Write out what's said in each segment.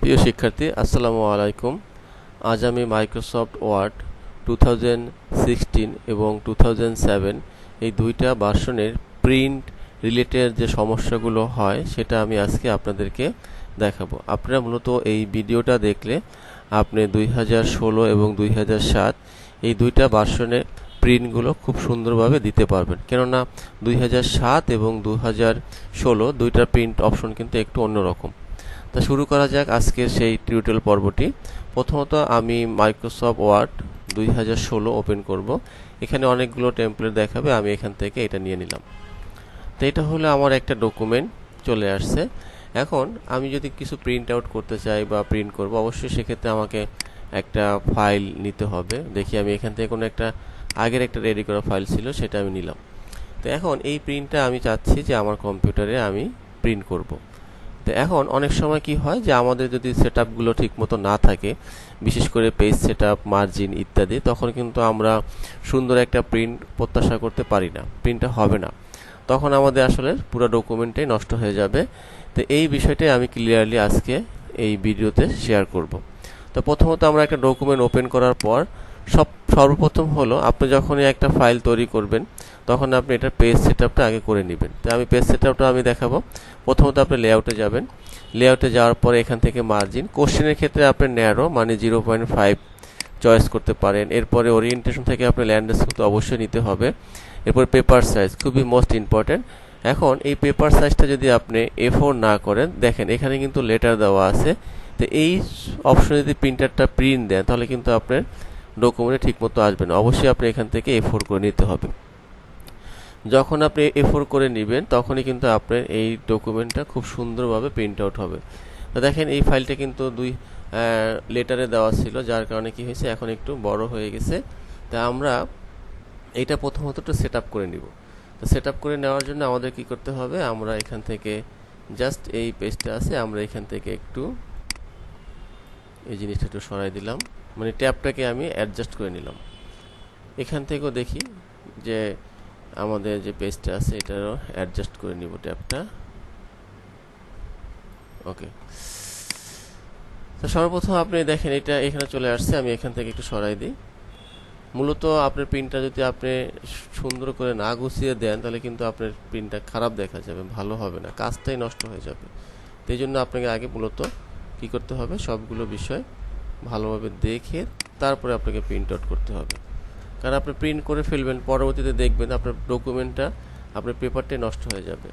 প্রিয় শিক্ষার্থী, আসসালামু আলাইকুম। আজ আমি মাইক্রোসফট ওয়ার্ড 2016 এবং 2007 এই দুইটা ভার্সনের প্রিন্ট রিলেটেড যে সমস্যাগুলো হয় সেটা আমি আজকে আপনাদেরকে দেখাবো। আপনারা মূলত এই ভিডিওটা দেখলে আপনি 2016 এবং 2007 এই দুইটা ভার্সনের প্রিন্টগুলো খুব সুন্দরভাবে দিতে পারবেন, কেননা 2007 এবং 2016 দুইটার প্রিন্ট অপশন কিন্তু একটু অন্যরকম। তা শুরু করা যাক আজকের সেই টিউটোরিয়াল পর্বটি। প্রথমত আমি মাইক্রোসফট ওয়ার্ড 2016 ওপেন করব। এখানে অনেকগুলো টেমপ্লেট দেখাবে, আমি এখান থেকে এটা নিয়ে নিলাম। তো এটা হলো আমার একটা ডকুমেন্ট চলে আসছে। এখন আমি যদি কিছু প্রিন্ট আউট করতে চাই বা প্রিন্ট করব, অবশ্যই সেক্ষেত্রে আমাকে একটা ফাইল নিতে হবে। দেখি আমি এখান থেকে কোনো একটা আগের একটা রেডি করা ফাইল ছিল, সেটা আমি নিলাম। তো এখন এই প্রিন্টটা আমি চাচ্ছি যে আমার কম্পিউটারে আমি প্রিন্ট করব। তো এখন অনেক সময় কি হয় যে আমাদের যদি সেটআপগুলো ঠিকমতো না থাকে, বিশেষ করে পেজ সেটআপ, মার্জিন ইত্যাদি, তখন কিন্তু আমরা সুন্দর একটা প্রিন্ট প্রত্যাশা করতে পারি না, প্রিন্টটা হবে না। তখন আমাদের আসলে পুরো ডকুমেন্টটাই নষ্ট হয়ে যাবে। তো এই বিষয়টাই আমি ক্লিয়ারলি আজকে এই ভিডিওতে শেয়ার করব। তো প্রথমত আমরা একটা ডকুমেন্ট ওপেন করার পর সর্বপ্রথম হলো আপনি যখনই একটা ফাইল তৈরি করবেন তখন আপনি এটা পেজ সেটআপটা আগে করে নেবেন। তো আমি পেজ সেটআপটা আমি দেখাবো। প্রথমত আপনি লেআউটে যাবেন। লেআউটে যাওয়ার পরে এখান থেকে মার্জিন, কোশ্চেনের ক্ষেত্রে আপনি ন্যারো মানে 0.5 চয়েস করতে পারেন। এরপরে ওরিয়েন্টেশন থেকে আপনি ল্যান্ডস্কেপ তো অবশ্যই নিতে হবে। এরপর পেপার সাইজ খুবই মোস্ট ইম্পর্টেন্ট। এখন এই পেপার সাইজটা যদি আপনি A4 না করেন, দেখেন এখানে কিন্তু লেটার দেওয়া আছে। তো এই অপশনে যদি প্রিন্টারটা প্রিন্ট দেন তাহলে কিন্তু আপনার ডকুমেন্টে ঠিকমতো আসবে না। অবশ্যই আপনি এখান থেকে A4 করে নিতে হবে। যখন আপনি A4 করে নেবেন তখনই কিন্তু আপনার এই ডকুমেন্টটা খুব সুন্দরভাবে প্রিন্ট আউট হবে। তো দেখেন এই ফাইলটা কিন্তু দুই লেটারে দেওয়া ছিল, যার কারণে কি হয়েছে এখন একটু বড় হয়ে গেছে। তা আমরা এইটা প্রথমত একটু সেট আপ করে নিব। তো সেট আপ করে নেওয়ার জন্য আমাদের কি করতে হবে, আমরা এখান থেকে জাস্ট এই পেজটা আছে, আমরা এখান থেকে একটু এই জিনিসটা একটু সরাই দিলাম, মানে ট্যাবটাকে আমি অ্যাডজাস্ট করে নিলাম। এখান থেকেও দেখি যে আমাদের যে পেজটা আছে এটারও অ্যাডজাস্ট করে নিব ট্যাবটা। ওকে, তো সর্বপ্রথম আপনি দেখেন এটা এখানে চলে আসছে, আমি এখান থেকে একটু সরাই দিই। মূলত আপনার প্রিন্টটা যদি আপনি সুন্দর করে না গুছিয়ে দেন তাহলে কিন্তু আপনার প্রিন্টটা খারাপ দেখা যাবে, ভালো হবে না, কাজটাই নষ্ট হয়ে যাবে। তো এই জন্য আপনাকে আগে মূলত কি করতে হবে, সবগুলো বিষয় ভালোভাবে দেখে তারপরে আপনাকে প্রিন্ট আউট করতে হবে। কারণ আপনি প্রিন্ট করে ফেলবেন, পরবর্তীতে দেখবেন আপনার ডকুমেন্টটা, আপনার পেপারটাই নষ্ট হয়ে যাবে।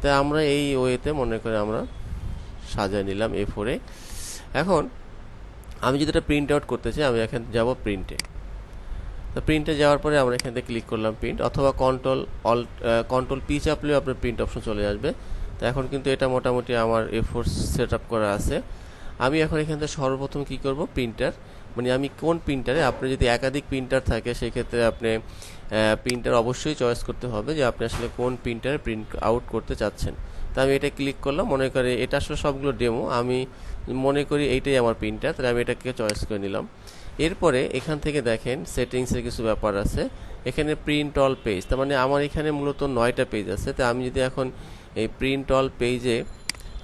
তাই আমরা এই ওয়েতে মনে করে আমরা সাজায় নিলাম A4 এ। এখন আমি যদি এটা প্রিন্ট আউট করতে চাই, আমি এখান যাব প্রিন্টে। তো প্রিন্টে যাওয়ার পরে আমরা এখান থেকে ক্লিক করলাম প্রিন্ট, অথবা কন্ট্রোল P চাপলেও আপনার প্রিন্ট অপশন চলে আসবে। তো এখন কিন্তু এটা মোটামুটি আমার A4 সেট আপ করা আছে। আমি এখন এখান থেকে সর্বপ্রথম কি করব, প্রিন্টার, মানে আমি কোন প্রিন্টারে, আপনি যদি একাধিক প্রিন্টার থাকে সেই ক্ষেত্রে আপনি প্রিন্টার অবশ্যই চয়েস করতে হবে যে আপনি আসলে কোন প্রিন্টারে প্রিন্ট আউট করতে চাচ্ছেন। তো আমি এটা ক্লিক করলাম, মনে করে এটা আসলে সবগুলো ডেমো, আমি মনে করি এইটাই আমার প্রিন্টার, তাহলে আমি এটাকে চয়েস করে নিলাম। এরপরে এখান থেকে দেখেন সেটিংসের কিছু ব্যাপার আছে। এখানে প্রিন্ট অল পেজ, তার মানে আমার এখানে মূলত 9টা পেজ আছে। তো আমি যদি এখন এই প্রিন্ট অল পেজে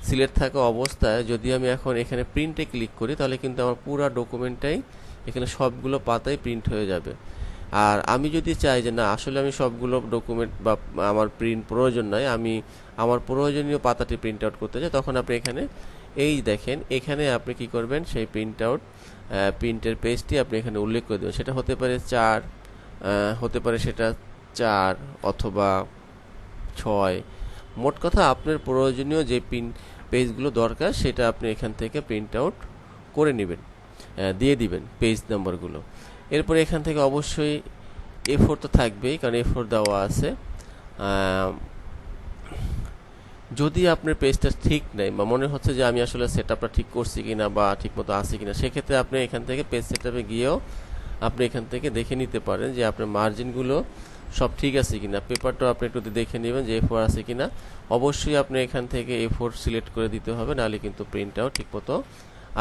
সিলেক্ট থাকা অবস্থায় যদি আমি এখন এখানে প্রিন্টে ক্লিক করি তাহলে কিন্তু আমার পুরো ডকুমেন্টটাই এখানে সবগুলো পাতায় প্রিন্ট হয়ে যাবে। আর আমি যদি চাই যে না আসলে আমি সবগুলো ডকুমেন্ট বা আমার প্রিন্ট প্রয়োজন নয়, আমি আমার প্রয়োজনীয় পাতাটি প্রিন্ট আউট করতে চাই, তখন আপনি এখানে এই দেখেন এখানে আপনি কি করবেন, সেই প্রিন্ট আউট প্রিন্টের পেজটি আপনি এখানে উল্লেখ করে দেবেন। সেটা হতে পারে 4, হতে পারে সেটা 4 অথবা 6। মোট কথা আপনার প্রয়োজনীয় যে পেজগুলো দরকার সেটা আপনি এখান থেকে প্রিন্ট আউট করে নেবেন, দিয়ে দিবেন পেজ নাম্বারগুলো। এরপরে এখান থেকে অবশ্যই A4 তো থাকবেই, কারণ A4 দেওয়া আছে। যদি আপনার পেজটা ঠিক নেই বা মনে হচ্ছে যে আমি আসলে সেটআপটা ঠিক করছি কিনা বা ঠিকমতো আছে কিনা, সেক্ষেত্রে আপনি এখান থেকে পেজ সেটআপে গিয়েও আপনি এখান থেকে দেখে নিতে পারেন যে আপনার মার্জিনগুলো সব ঠিক আছে কিনা। পেপারটাও আপনি একটু দেখে নেবেন যে A4 আছে কিনা। অবশ্যই আপনি এখান থেকে A4 সিলেক্ট করে দিতে হবে, নাহলে কিন্তু প্রিন্টটাও ঠিকমতো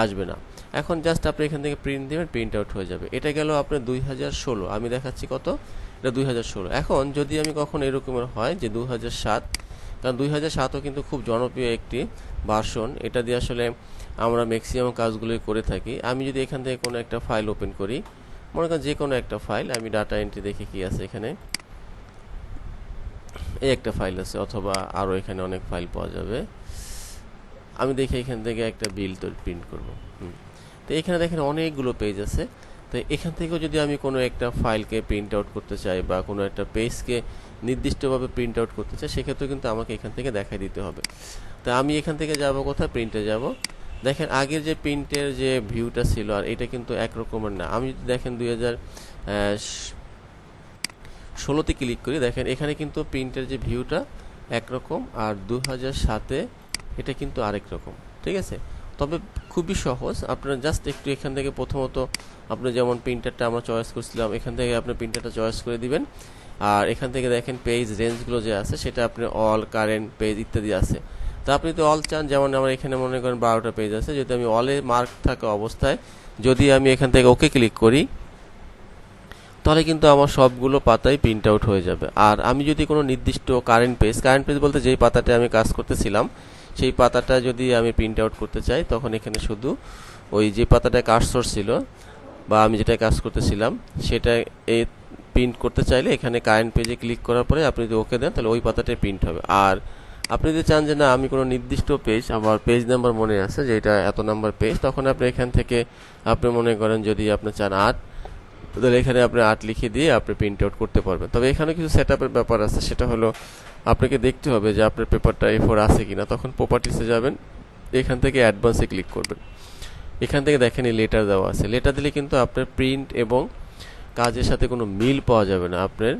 আসবে না। এখন জাস্ট আপনি এখান থেকে প্রিন্ট দেবেন, প্রিন্ট আউট হয়ে যাবে। এটা গেল আপনার 2016, আমি দেখাচ্ছি কত, এটা 2016। এখন যদি আমি কখন এরকমের হয় যে 2007, কারণ 2007ও কিন্তু খুব জনপ্রিয় একটি ভার্সন, এটা দিয়ে আসলে আমরা ম্যাক্সিমাম কাজগুলোই করে থাকি। আমি যদি এখান থেকে কোনো একটা ফাইল ওপেন করি, মনে করেন যে কোনো একটা ফাইল, আমি ডাটা এন্ট্রি দেখি কি আছে এখানে, এই একটা ফাইল আছে, অথবা আরও এখানে অনেক ফাইল পাওয়া যাবে। আমি দেখি এখান থেকে একটা বিল তো প্রিন্ট করব। তো এখানে দেখেন অনেকগুলো পেজ আছে। তো এখান থেকেও যদি আমি কোনো একটা ফাইলকে প্রিন্ট আউট করতে চাই বা কোনো একটা পেজকে নির্দিষ্টভাবে প্রিন্ট আউট করতে চাই, সেক্ষেত্রে কিন্তু আমাকে এখান থেকে দেখাই দিতে হবে। তো আমি এখান থেকে যাব কোথায়, প্রিন্টে যাব। দেখেন আগের যে প্রিন্টের যে ভিউটা ছিল আর এটা কিন্তু একরকমের না। আমি যদি দেখেন 2016তে ক্লিক করি, দেখেন এখানে কিন্তু প্রিন্টের যে ভিউটা একরকম, আর 2007-এ এটা কিন্তু আরেক রকম, ঠিক আছে। তবে খুবই সহজ, আপনারা জাস্ট একটু এখান থেকে প্রথমত আপনি যেমন প্রিন্টারটা আমরা চয়েস করছিলাম, এখান থেকে আপনি প্রিন্টারটা চয়েস করে দিবেন। আর এখান থেকে দেখেন পেজ রেঞ্জগুলো যে আছে সেটা আপনি অল, কারেন্ট পেজ ইত্যাদি আছে। তা আপনি তো অল চান, যেমন আমার এখানে মনে করেন 12টা পেজ আছে, যদি আমি অলে মার্ক থাকা অবস্থায় যদি আমি এখান থেকে ওকে ক্লিক করি, তাহলে কিন্তু আমার সবগুলো পাতাই প্রিন্ট আউট হয়ে যাবে। আর আমি যদি কোনো নির্দিষ্ট কারেন্ট পেজ বলতে যেই পাতাটা আমি কাজ করতেছিলাম সেই পাতাটা যদি আমি প্রিন্ট আউট করতে চাই, তখন এখানে শুধু ওই যে পাতাটায় কার্সর ছিল বা আমি যেটা কাজ করতেছিলাম সেটা এই প্রিন্ট করতে চাইলে এখানে কারেন্ট পেজে ক্লিক করার পরে আপনি যদি ওকে দেন, তাহলে ওই পাতাটাই প্রিন্ট হবে। আর আপনি যদি চান যে না আমি কোনো নির্দিষ্ট পেজ, আমার পেজ নাম্বার মনে আছে যে এটা এত নাম্বার পেজ, তখন আপনি এখান থেকে আপনি মনে করেন যদি আপনি চান 8, তাহলে এখানে আপনি 8 লিখে দিয়ে আপনি প্রিন্ট আউট করতে পারবেন। তবে এখানে কিছু সেটআপের ব্যাপার আছে, সেটা হলো আপনাকে দেখতে হবে যে আপনার পেপারটা A4 আছে কিনা। তখন প্রপার্টিসে যাবেন, এখান থেকে অ্যাডভান্সে ক্লিক করবেন। এখান থেকে দেখেন এই লেটার দেওয়া আছে, লেটার দিলে কিন্তু আপনার প্রিন্ট এবং কাজের সাথে কোনো মিল পাওয়া যাবে না, আপনার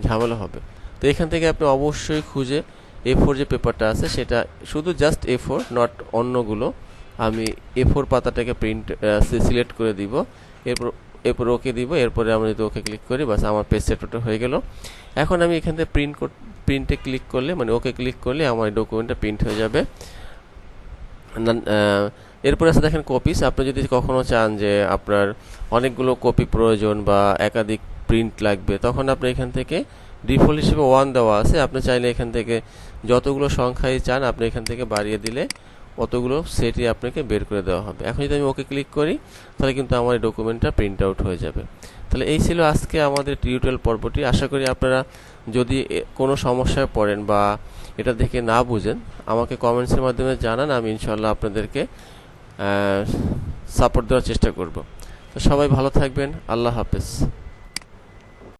ঝামেলা হবে। তো এখান থেকে আপনি অবশ্যই খুঁজে A4 যে পেপারটা আছে সেটা শুধু জাস্ট A4, নট অন্যগুলো। আমি A4 পাতাটাকে সিলেক্ট করে দিব, এরপর ওকে দিব, এরপরে আমরা যদি ওকে ক্লিক করি, বাস আমার পেজ সেটআপটা হয়ে গেল। এখন আমি এখান থেকে প্রিন্টে ক্লিক করলে, মানে ওকে ক্লিক করলে আমার ডকুমেন্টটা প্রিন্ট হয়ে যাবে। এরপর আছে দেখেন কপিস। আপনি যদি কখনো চান যে আপনার অনেকগুলো কপি প্রয়োজন বা একাধিক প্রিন্ট লাগবে, তখন আপনি এখান থেকে ডিফল্ট হিসেবে 1 দেওয়া আছে, আপনি চাইলে এখান থেকে যতগুলো সংখ্যাই চান আপনি এখান থেকে বাড়িয়ে দিলে অতগুলো সেটই আপনাকে বের করে দেওয়া হবে। এখন যদি আমি ওকে ক্লিক করি, তাহলে কিন্তু আমার এই ডকুমেন্টটা প্রিন্ট আউট হয়ে যাবে। তাহলে এই ছিল আজকে আমাদের টিউটোরিয়াল পর্বটি। আশা করি আপনারা যদি কোনো সমস্যায় পড়েন বা এটা দেখে না বুঝেন, আমাকে কমেন্টসের মাধ্যমে জানান, আমি ইনশাল্লাহ আপনাদেরকে সাপোর্ট দেওয়ার চেষ্টা করব। তো সবাই ভালো থাকবেন, আল্লাহ হাফেজ।